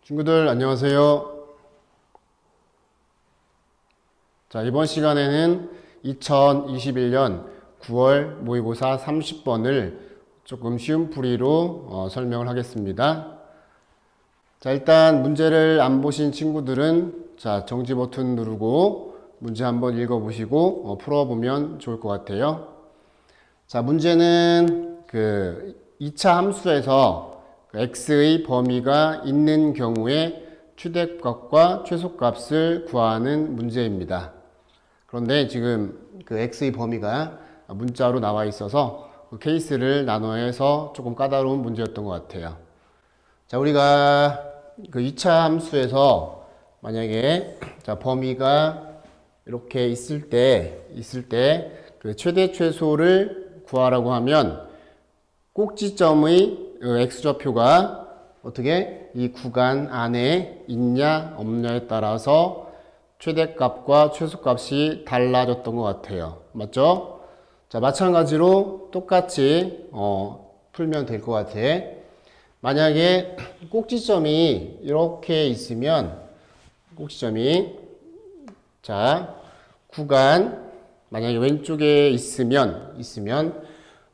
친구들 안녕하세요. 자, 이번 시간에는 2021년 9월 모의고사 30번을 조금 쉬운 풀이로 설명을 하겠습니다. 자, 일단 문제를 안 보신 친구들은 자, 정지 버튼 누르고 문제 한번 읽어보시고 풀어보면 좋을 것 같아요. 자, 문제는 그 2차 함수에서 x의 범위가 있는 경우에 최대값과 최소값을 구하는 문제입니다. 그런데 지금 그 x의 범위가 문자로 나와 있어서 그 케이스를 나눠서 조금 까다로운 문제였던 것 같아요. 자, 우리가 그 2차 함수에서 만약에 자, 범위가 이렇게 있을 때 그 최대 최소를 구하라고 하면 꼭지점의 x좌표가 어떻게 이 구간 안에 있냐 없냐에 따라서 최대값과 최소값이 달라졌던 것 같아요. 맞죠? 자, 마찬가지로 똑같이 풀면 될 것 같아. 만약에 꼭지점이 이렇게 있으면 꼭지점이 자, 구간 만약에 왼쪽에 있으면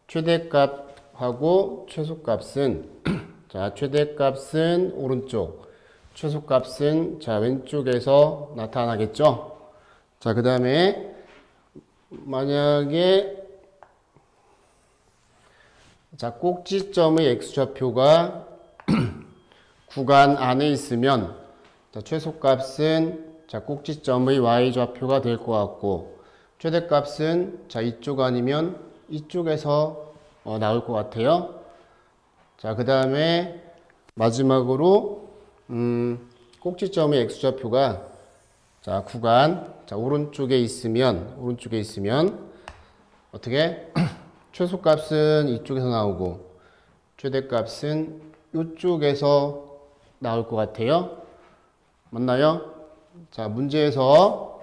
최대값하고 최소값은 자, 최대값은 오른쪽, 최소값은 자, 왼쪽에서 나타나겠죠? 자, 그 다음에 만약에 자, 꼭지점의 x좌표가 구간 안에 있으면 자, 최소값은 자, 꼭지점의 y좌표가 될 것 같고 최대값은 자, 이쪽 아니면 이쪽에서 나올 것 같아요. 자, 그 다음에 마지막으로 꼭지점의 x좌표가 자, 구간 자, 오른쪽에 있으면 어떻게 최소값은 이쪽에서 나오고 최대값은 이쪽에서 나올 것 같아요. 맞나요? 자, 문제에서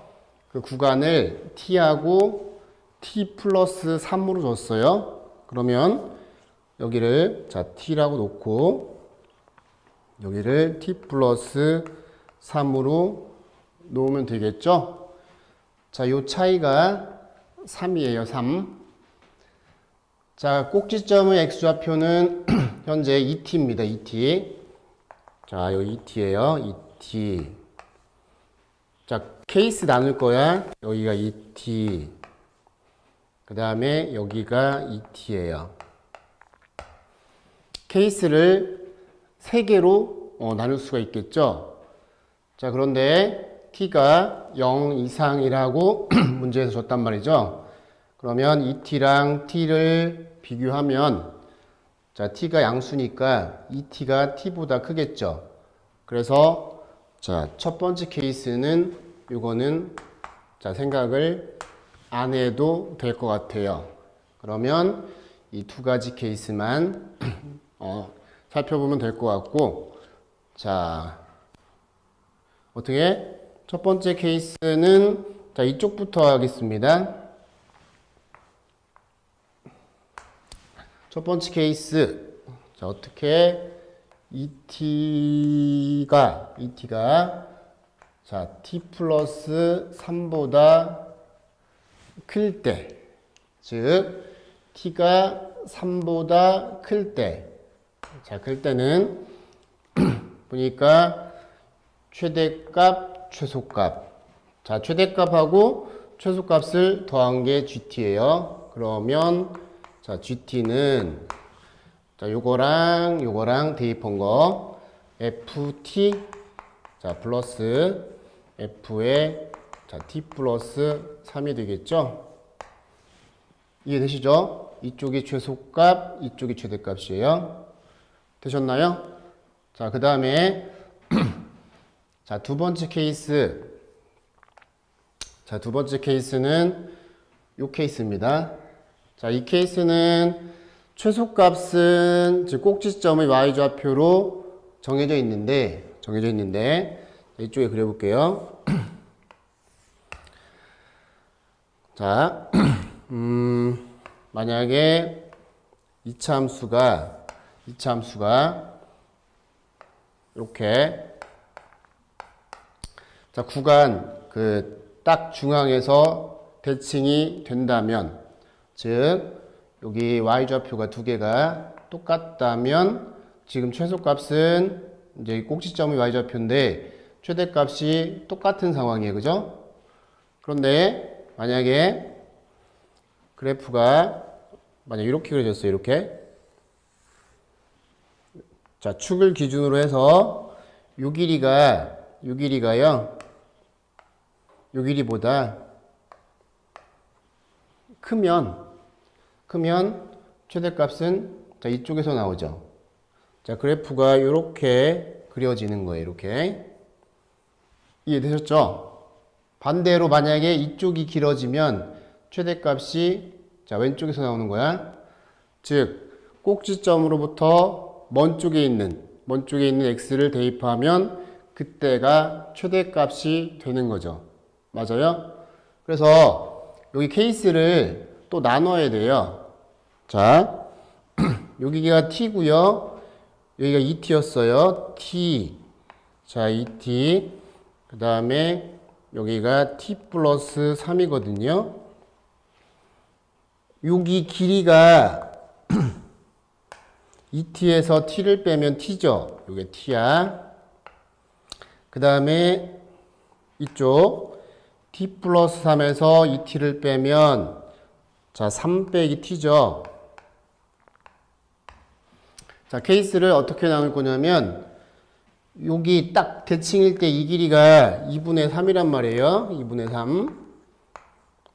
그 구간을 t하고 t 플러스 3으로 줬어요. 그러면 여기를 자, t라고 놓고 여기를 t 플러스 3으로 놓으면 되겠죠? 자, 요 차이가 3이에요. 3. 자, 꼭지점의 x좌표는 현재 2t입니다. 2t. 자, 요 2t예요. 2t. 자, 케이스 나눌 거야. 여기가 2t. 그 다음에 여기가 2t예요. 케이스를 3개로 나눌 수가 있겠죠. 자, 그런데 t가 0 이상이라고 문제에서 줬단 말이죠. 그러면 2t랑 t를 비교하면 자, t가 양수니까 2t가 t보다 크겠죠. 그래서 자, 첫 번째 케이스는 이거는 자, 생각을 안 해도 될 것 같아요. 그러면 이 두 가지 케이스만 살펴보면 될 것 같고, 자, 어떻게? 첫 번째 케이스는 자, 이쪽부터 하겠습니다. 첫 번째 케이스. 자, 어떻게? ET가 자, t 플러스 3보다 클 때, 즉 t가 3보다 클 때, 자, 클 때는 보니까 최대값, 최소값. 자, 최대값하고 최소값을 더한 게 GT예요. 그러면 자, GT는 자, 요거랑 대입한 거 FT 자, 플러스 F에 자, T 플러스 3이 되겠죠? 이해되시죠? 이쪽이 최소값, 이쪽이 최대값이에요. 되셨나요? 자, 그 다음에 자, 두 번째 케이스. 자, 두 번째 케이스는 요 케이스입니다. 자, 이 케이스는 최소값은 즉 꼭지점의 y좌표로 정해져 있는데 이쪽에 그려볼게요. 자, 만약에 2차 함수가 이렇게 자, 구간 딱 중앙에서 대칭이 된다면, 즉 여기 y좌표가 두 개가 똑같다면 지금 최소값은 이제 꼭지점이 y좌표인데 최대값이 똑같은 상황이에요. 그죠? 그런데 만약에 그래프가 만약 이렇게 그려졌어요. 이렇게. 자, 축을 기준으로 해서 요 길이가요. 요 길이보다 크면 최대값은 자, 이쪽에서 나오죠. 자, 그래프가 이렇게 그려지는 거예요. 이렇게. 이해되셨죠? 반대로 만약에 이쪽이 길어지면 최대값이 자, 왼쪽에서 나오는 거야. 즉 꼭지점으로부터 먼 쪽에 있는 x를 대입하면 그때가 최대값이 되는 거죠. 맞아요? 그래서 여기 케이스를 또 나눠야 돼요. 자, 여기가 t고요. 여기가 2t였어요. t. 자, 2t. 그 다음에 여기가 t 플러스 3이거든요. 여기 길이가 2t에서 t를 빼면 t죠. 요게 t야. 그 다음에 이쪽 t 플러스 3에서 2t를 빼면 자, 3 빼기 t죠. 자, 케이스를 어떻게 나눌 거냐면 여기 딱 대칭일 때 이 길이가 2분의 3이란 말이에요. 2분의 3.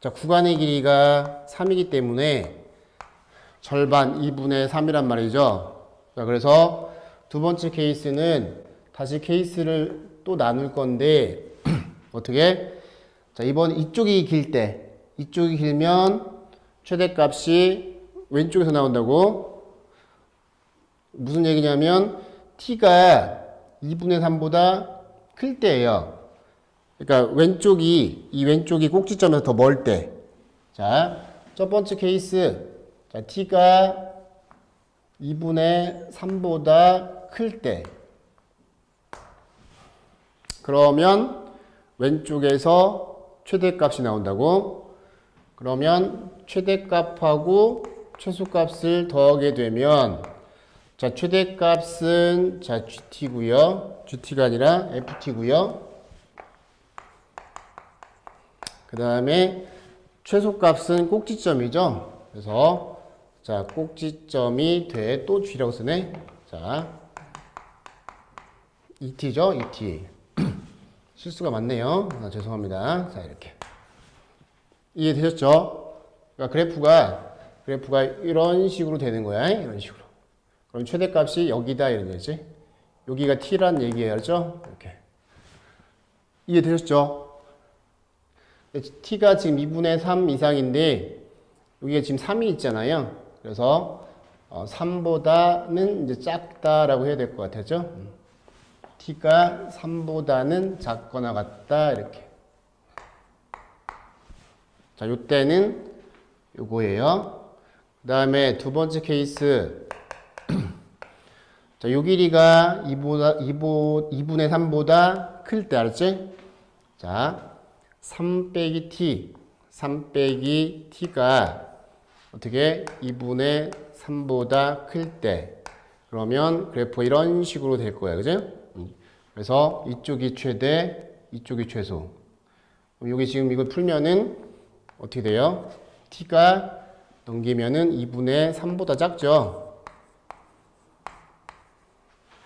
자, 구간의 길이가 3이기 때문에 절반 2분의 3이란 말이죠. 자, 그래서 두 번째 케이스는 다시 케이스를 또 나눌 건데 어떻게? 자, 이번 이쪽이 길면 최대값이 왼쪽에서 나온다고. 무슨 얘기냐면 t가 2분의 3보다 클 때예요. 그러니까 이 왼쪽이 꼭지점에서 더 멀 때. 자, 첫 번째 케이스. 자, t가 2분의 3보다 클 때. 그러면 왼쪽에서 최대값이 나온다고. 그러면 최대값하고 최소값을 더하게 되면 자, 최대값은 자, GT고요. GT가 아니라 FT고요. 그 다음에 최소값은 꼭지점이죠. 그래서 자, 꼭지점이 돼. 또 G라고 쓰네. 자, ET죠. ET. 실수가 많네요. 죄송합니다. 자, 이렇게. 이해되셨죠? 그러니까 그래프가 이런 식으로 되는 거야. 이런 식으로. 그럼 최대값이 여기다 이런 얘기지. 여기가 t란 얘기예요. 그렇죠? 이렇게. 이해되셨죠? t가 지금 2분의 3 이상인데 여기가 지금 3이 있잖아요. 그래서 3보다는 이제 작다라고 해야 될 것 같았죠? t가 3보다는 작거나 같다 이렇게. 자, 요때는 요거예요. 그 다음에 두 번째 케이스. 자, 요 길이가 2분의 3보다 클 때, 알았지? 자, 3 빼기 t가 어떻게 2분의 3보다 클 때. 그러면 그래프가 이런 식으로 될 거야. 그죠? 그래서 이쪽이 최대, 이쪽이 최소. 여기 지금 이걸 풀면은 어떻게 돼요? t가 넘기면은 2분의 3보다 작죠?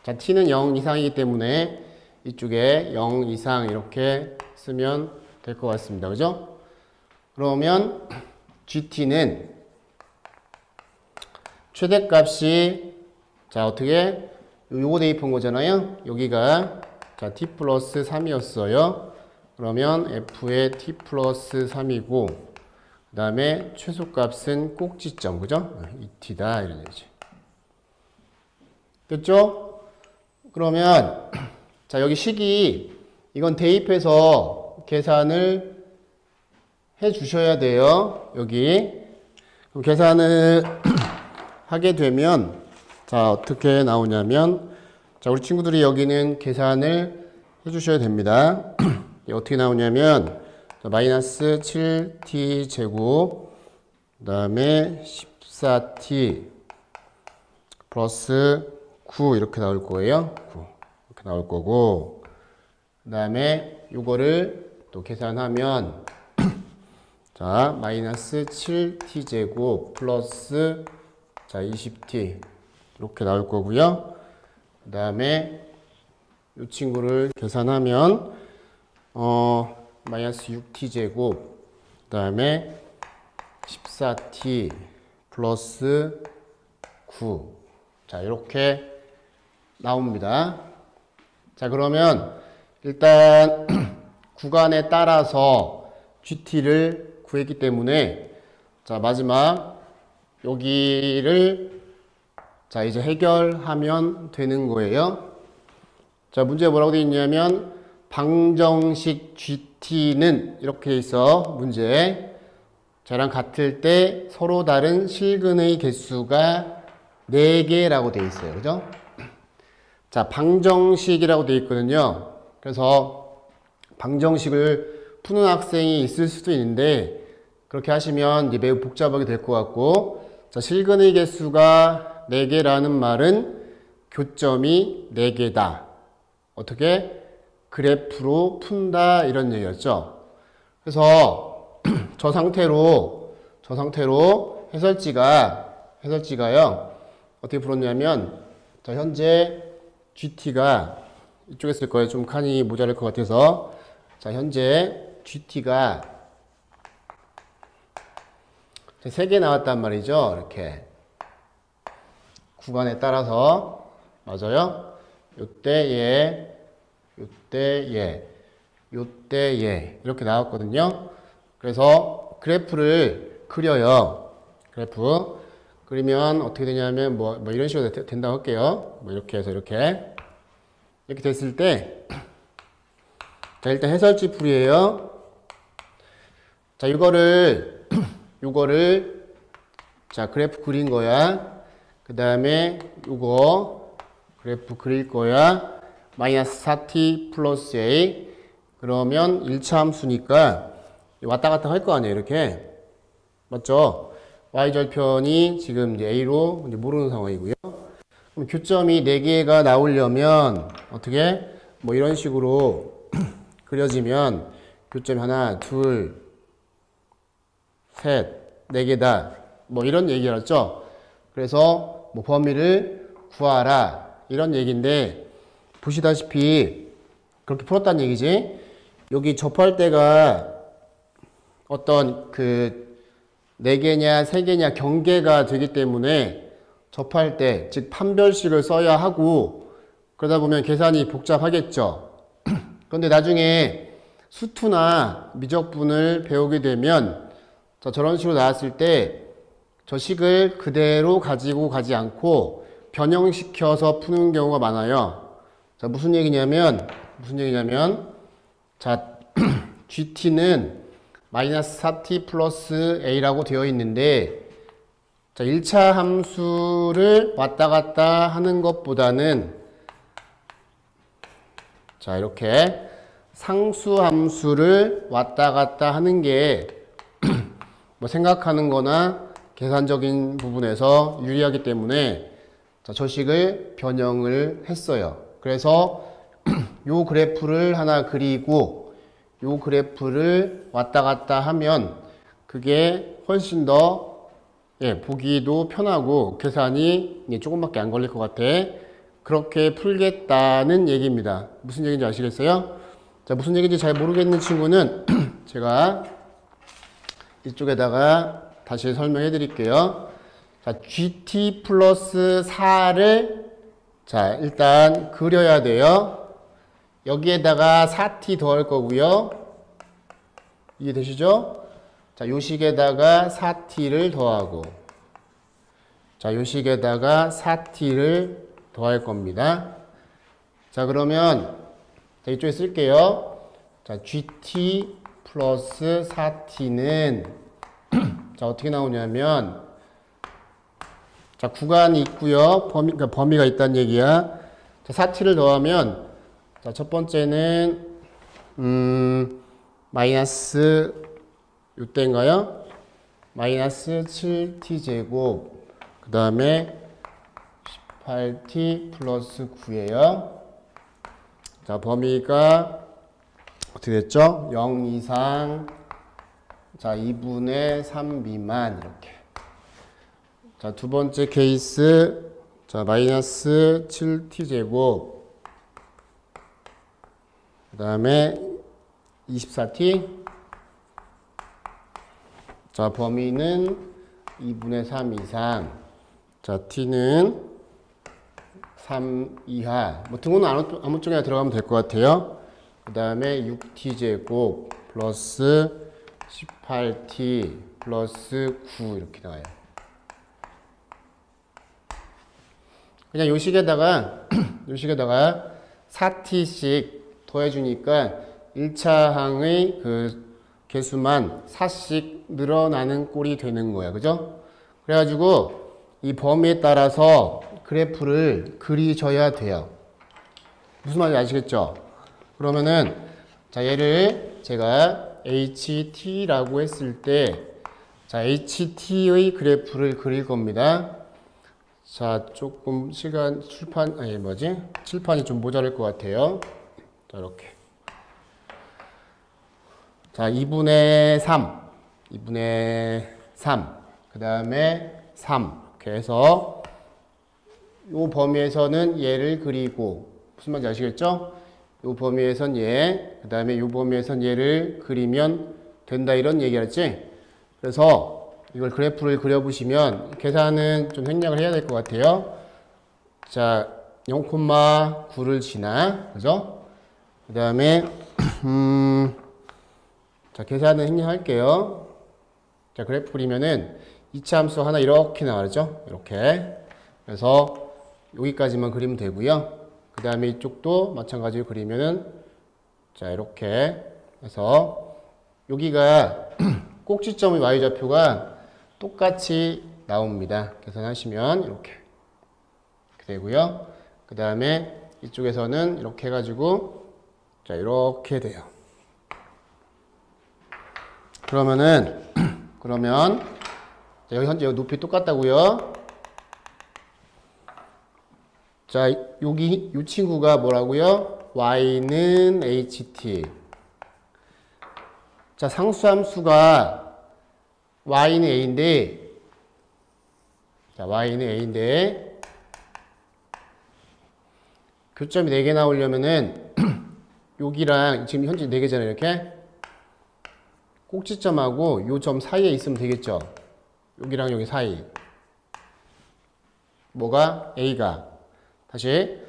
자, t는 0 이상이기 때문에 이쪽에 0 이상 이렇게 쓰면 될 것 같습니다. 그죠? 그러면 GT는 최대값이 자, 어떻게? 요거 대입한 거잖아요. 여기가 자, t 플러스 3이었어요. 그러면 f의 t 플러스 3이고 그 다음에 최소값은 꼭지점. 그죠? 2t다 이런 얘기지. 됐죠? 그러면 자, 여기 식이 이건 대입해서 계산을 해 주셔야 돼요. 여기. 그럼 계산을 하게 되면 자, 어떻게 나오냐면 자, 우리 친구들이 여기는 계산을 해 주셔야 됩니다. 어떻게 나오냐면 마이너스 7t 제곱 그 다음에 14t 플러스 9 이렇게 나올 거예요. 9 이렇게 나올 거고 그 다음에 이거를 또 계산하면 자 마이너스 7t 제곱 플러스 자 20t 이렇게 나올 거고요. 그 다음에 이 친구를 계산하면 마이너스 6t 제곱 그 다음에 14t 플러스 9 자 이렇게 나옵니다. 자 그러면 일단 구간에 따라서 GT를 구했기 때문에 자 마지막 여기를 자 이제 해결하면 되는 거예요. 자 문제에 뭐라고 되어 있냐면 방정식 GT는 이렇게 돼 있어. 문제 저랑 같을 때 서로 다른 실근의 개수가 4개라고 되어 있어요. 그죠? 자 방정식이라고 되어 있거든요. 그래서 방정식을 푸는 학생이 있을 수도 있는데 그렇게 하시면 이제 매우 복잡하게 될 것 같고 자 실근의 개수가 4개라는 말은 교점이 4개다. 어떻게? 그래프로 푼다 이런 얘기였죠. 그래서 저 상태로 해설지가요 어떻게 풀었냐면 자 현재 GT가 이쪽에 쓸 거예요. 좀 칸이 모자랄 것 같아서 자 현재 GT가 3개 나왔단 말이죠. 이렇게 구간에 따라서 맞아요. 요때 얘 이렇게 나왔거든요. 그래서 그래프를 그려요. 그래프 그리면 어떻게 되냐면 뭐 이런 식으로 된다고 할게요. 뭐 이렇게 해서 이렇게 됐을 때 자 일단 해설지 풀이에요. 자 요거를 자 그래프 그린 거야. 그 다음에 요거 그래프 그릴 거야. 마이너스 4t 플러스 a 그러면 1차 함수니까 왔다 갔다 할 거 아니에요. 이렇게 맞죠? y절편이 지금 이제 a로 이제 모르는 상황이고요. 그럼 교점이 4개가 나오려면 어떻게 뭐 이런 식으로 그려지면 교점이 하나 둘 셋 4개다 뭐 이런 얘기였죠. 그래서 뭐 범위를 구하라 이런 얘기인데 보시다시피 그렇게 풀었다는 얘기지. 여기 접할 때가 어떤 그 4개냐 3개냐 경계가 되기 때문에 접할 때 즉 판별식을 써야 하고 그러다 보면 계산이 복잡하겠죠. 그런데 나중에 수투나 미적분을 배우게 되면 자, 저런 식으로 나왔을 때 저 식을 그대로 가지고 가지 않고 변형시켜서 푸는 경우가 많아요. 자, 무슨 얘기냐면 자, GT는 마이너스 4t 플러스 a라고 되어 있는데 자, 1차 함수를 왔다 갔다 하는 것보다는 자, 이렇게 상수 함수를 왔다 갔다 하는 게 뭐 생각하는 거나 계산적인 부분에서 유리하기 때문에 자, 저 식을 변형을 했어요. 그래서 요 그래프를 하나 그리고 요 그래프를 왔다 갔다 하면 그게 훨씬 더 보기도 편하고 계산이 조금밖에 안 걸릴 것 같아. 그렇게 풀겠다는 얘기입니다. 무슨 얘기인지 아시겠어요? 자, 무슨 얘기인지 잘 모르겠는 친구는 제가 이쪽에다가 다시 설명해 드릴게요. 자, GT 플러스 4를 자, 일단 그려야 돼요. 여기에다가 4t 더할 거고요. 이해되시죠? 자, 요 식에다가 4t를 더하고 자, 요 식에다가 4t를 더할 겁니다. 자, 그러면 자, 이쪽에 쓸게요. 자, GT 플러스 4t는 자, 어떻게 나오냐면 자, 구간이 있고요. 그러니까 범위가 있다는 얘기야. 자, 4t를 더하면 자, 첫 번째는 마이너스 요때인가요? 마이너스 7t제곱 그 다음에 18t 플러스 9예요. 자, 범위가 어떻게 됐죠? 0 이상, 자, 2분의 3 미만, 이렇게. 자, 두 번째 케이스, 자, 마이너스 7t제곱, 그 다음에 24t, 자, 범위는 2분의 3 이상, 자, t는 3 이하, 뭐 등호는 아무 쪽이나 들어가면 될 것 같아요. 그 다음에 6t제곱 플러스 18t 플러스 9 이렇게 나와요. 그냥 요 식에다가 4t씩 더해주니까 1차 항의 그 개수만 4씩 늘어나는 꼴이 되는 거야. 그죠? 그래가지고 이 범위에 따라서 그래프를 그리셔야 돼요. 무슨 말인지 아시겠죠? 그러면은 자, 얘를 제가 HT라고 했을 때 자, HT의 그래프를 그릴 겁니다. 자, 조금 시간 칠판이 좀 모자랄 것 같아요. 자, 이렇게. 자, 2분의 3, 그 다음에 3 이렇게 해서 이 범위에서는 얘를 그리고 무슨 말인지 아시겠죠? 이 범위에선 얘, 그 다음에 이 범위에선 얘를 그리면 된다 이런 얘기였지? 그래서 이걸 그래프를 그려보시면 계산은 좀 생략을 해야 될 것 같아요. 자, 0,9를 지나, 그죠? 그 다음에 자, 계산은 생략할게요. 자, 그래프 그리면은 2차 함수 하나 이렇게 나와죠? 이렇게. 그래서 여기까지만 그리면 되고요. 그 다음에 이쪽도 마찬가지로 그리면은 자, 이렇게 해서 여기가 꼭지점의 y좌표가 똑같이 나옵니다. 계산하시면 이렇게 되고요. 그 다음에 이쪽에서는 이렇게 해가지고 자, 이렇게 돼요. 그러면 자, 여기 현재 높이 똑같다고요. 자, 여기 이 친구가 뭐라고요? y는 ht. 자, 상수함수가 y는 a인데, 자, y는 a인데, 교점이 4개 나오려면은 여기랑 지금 현재 4개잖아요, 이렇게. 꼭지점하고 요 점 사이에 있으면 되겠죠. 여기랑 여기 사이. 뭐가? a가. 다시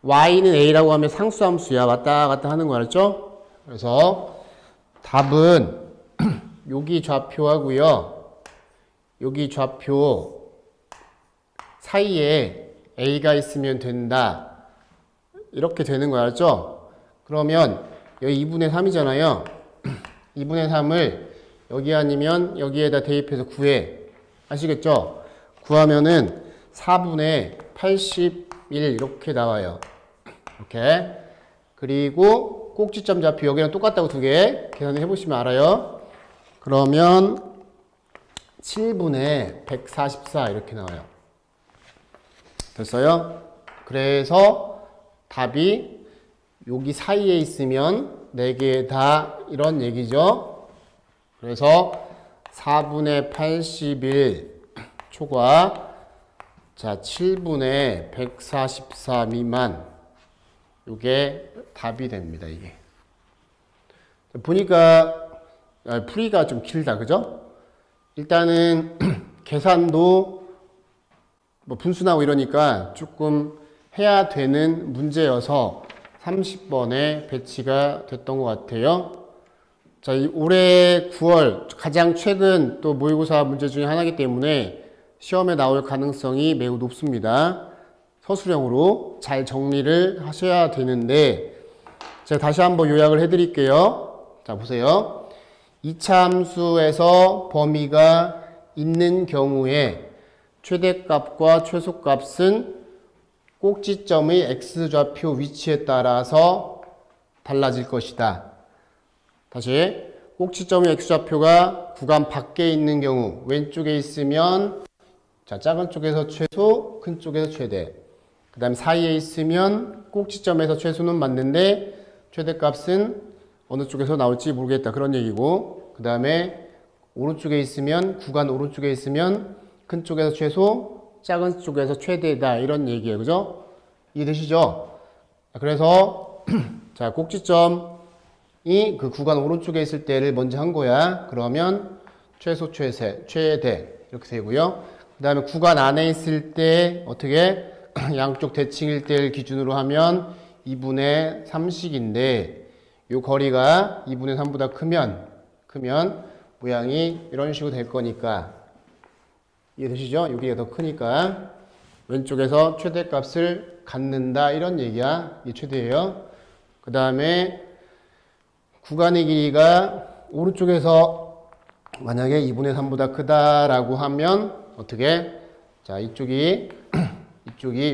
y는 a라고 하면 상수함수야. 왔다 갔다 하는 거 알았죠? 그래서 답은 여기 좌표하고요. 여기 좌표 사이에 a가 있으면 된다. 이렇게 되는 거 알았죠? 그러면 여기 2분의 3이잖아요. 2분의 3을 여기 아니면 여기에다 대입해서 구해. 아시겠죠? 구하면은 4분의 81 이렇게 나와요. 이렇게. 그리고 꼭지점 좌표 여기랑 똑같다고 두 개 계산을 해보시면 알아요. 그러면 7분의 144 이렇게 나와요. 됐어요? 그래서 답이 여기 사이에 있으면 4개 다 이런 얘기죠. 그래서 4분의 81 초과 자 7분의 144 미만 요게 답이 됩니다. 이게 보니까 풀이가 좀 길다. 그죠? 일단은 계산도 뭐 분수 나오고 이러니까 조금 해야 되는 문제여서 30번에 배치가 됐던 것 같아요. 자, 올해 9월 가장 최근 또 모의고사 문제 중에 하나이기 때문에 시험에 나올 가능성이 매우 높습니다. 서술형으로 잘 정리를 하셔야 되는데 제가 다시 한번 요약을 해드릴게요. 자, 보세요. 2차 함수에서 범위가 있는 경우에 최대값과 최소값은 꼭지점의 x좌표 위치에 따라서 달라질 것이다. 다시 꼭지점의 x좌표가 구간 밖에 있는 경우 왼쪽에 있으면 자, 작은 쪽에서 최소, 큰 쪽에서 최대. 그 다음에 사이에 있으면 꼭지점에서 최소는 맞는데 최대값은 어느 쪽에서 나올지 모르겠다. 그런 얘기고. 그 다음에 오른쪽에 있으면 구간 오른쪽에 있으면 큰 쪽에서 최소, 작은 쪽에서 최대다. 이런 얘기예요. 그죠? 이해되시죠? 그래서 자, 꼭지점이 그 구간 오른쪽에 있을 때를 먼저 한 거야. 그러면 최소, 최대 이렇게 되고요. 그 다음에 구간 안에 있을 때 어떻게 양쪽 대칭일 때를 기준으로 하면 2분의 3씩인데 요 거리가 2분의 3보다 크면 모양이 이런 식으로 될 거니까 이해되시죠? 여기가 더 크니까 왼쪽에서 최대값을 갖는다 이런 얘기야. 이게 최대예요. 그 다음에 구간의 길이가 오른쪽에서 만약에 2분의 3보다 크다라고 하면 어떻게? 자, 이쪽이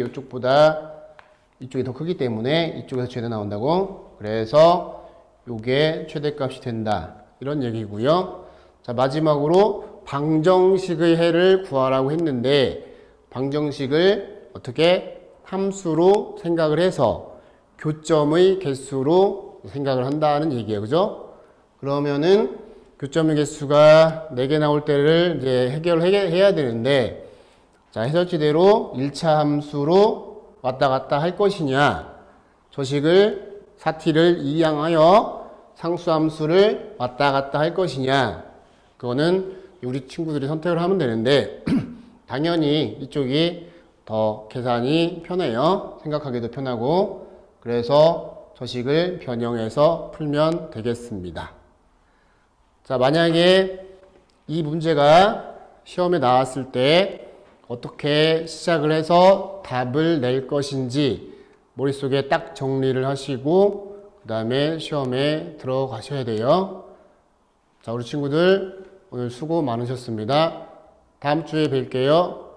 이쪽보다 이쪽이 더 크기 때문에 이쪽에서 최대 나온다고. 그래서 요게 최대값이 된다. 이런 얘기고요. 자, 마지막으로 방정식의 해를 구하라고 했는데 방정식을 어떻게? 함수로 생각을 해서 교점의 개수로 생각을 한다는 얘기예요. 그죠? 그러면은 교점의 개수가 4개 나올 때를 이제 해결해야 되는데 자, 해설지대로 1차 함수로 왔다 갔다 할 것이냐 저 식을 사티를 이항하여 상수함수를 왔다 갔다 할 것이냐 그거는 우리 친구들이 선택을 하면 되는데 당연히 이쪽이 더 계산이 편해요. 생각하기도 편하고 그래서 저 식을 변형해서 풀면 되겠습니다. 자, 만약에 이 문제가 시험에 나왔을 때 어떻게 시작을 해서 답을 낼 것인지 머릿속에 딱 정리를 하시고 그 다음에 시험에 들어가셔야 돼요. 자, 우리 친구들 오늘 수고 많으셨습니다. 다음 주에 뵐게요.